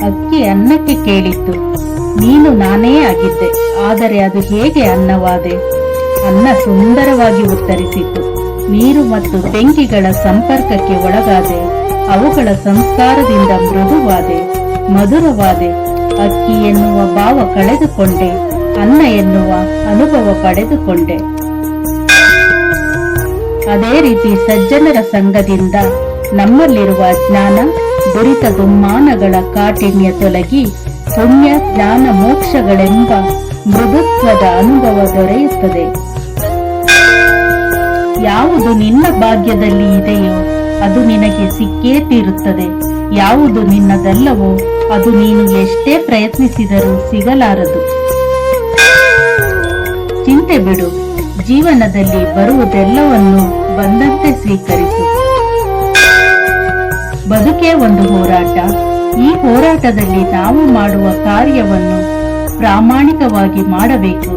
ಅಕ್ಕಿ ಅನ್ನಕ್ಕೆ ಕೇಳಿತ್ತು, ನೀನು ನಾನೇ ಆಗಿದ್ದೆ, ಆದರೆ ಅದು ಹೇಗೆ ಅನ್ನವಾದೆ? ಅನ್ನ ಸುಂದರವಾಗಿ ಉತ್ತರಿಸಿತು, ನೀರು ಮತ್ತು ಬೆಂಕಿಗಳ ಸಂಪರ್ಕಕ್ಕೆ ಒಳಗಾದೆ, ಅವುಗಳ ಸಂಸ್ಕಾರದಿಂದ ಮೃದುವಾದೆ, ಮಧುರವಾದೆ. ಅಕ್ಕಿ ಎನ್ನುವ ಭಾವ ಕಳೆದುಕೊಂಡೆ, ಅನ್ನ ಎನ್ನುವ ಅನುಭವ ಪಡೆದುಕೊಂಡೆ. ಅದೇ ರೀತಿ ಸಜ್ಜನರ ಸಂಘದಿಂದ ನಮ್ಮಲ್ಲಿರುವ ಜ್ಞಾನ, ದುರಿತ ದುಮ್ಮಾನಗಳ ಕಾಠಿಣ್ಯ ತೊಲಗಿ ಪುಣ್ಯ ಜ್ಞಾನ ಮೋಕ್ಷಗಳೆಂಬ ಮೃದುತ್ವದ ಅನುಭವ ದೊರೆಯುತ್ತದೆ. ಯಾವುದು ನಿನ್ನ ಭಾಗ್ಯದಲ್ಲಿ ಇದೆಯೋ ಅದು ನಿನಗೆ ಸಿಕ್ಕೇ ತೀರುತ್ತದೆ. ಯಾವುದು ನಿನ್ನದಲ್ಲವೋ ಅದು ನೀನು ಎಷ್ಟೇ ಪ್ರಯತ್ನಿಸಿದರೂ ಸಿಗಲಾರದು. ಚಿಂತೆ ಬಿಡು, ಜೀವನದಲ್ಲಿ ಬರುವುದೆಲ್ಲವನ್ನು ಬಂದಂತೆ ಸ್ವೀಕರಿಸು. ಬದುಕೇ ಒಂದು ಹೋರಾಟ. ಈ ಹೋರಾಟದಲ್ಲಿ ನಾವು ಮಾಡುವ ಕಾರ್ಯವನ್ನು ಪ್ರಾಮಾಣಿಕವಾಗಿ ಮಾಡಬೇಕು.